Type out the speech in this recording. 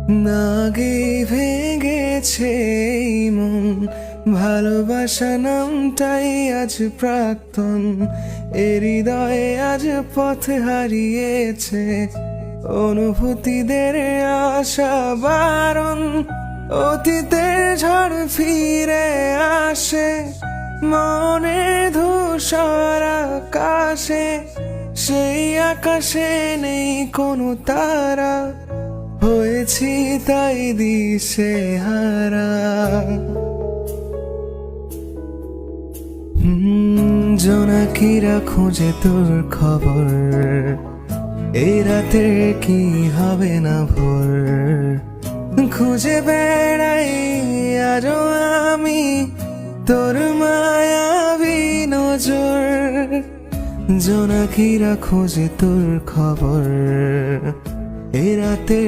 নাগে ভেঙেছে এই মন, ভালোবাসা নামটাই আজ প্রাক্তন। এ হৃদয়ে আজ পথ হারিয়েছে, অনুভূতিদের আশা বারণ। অতীতের ঝড় ফিরে আসে মনে ধূসর আকাশে, সেই আকাশে নেই কোনো তারা, হয়েছি তাই দিশে হারা। জোনাকিরা খোঁজে তোর খবর, এই রাতে কি হবে না ভোর। খুঁজে বেড়াই আজও আমি তোর মায়াবী নজর। জোনাকিরা খোঁজে তোর খবর, এই রাতে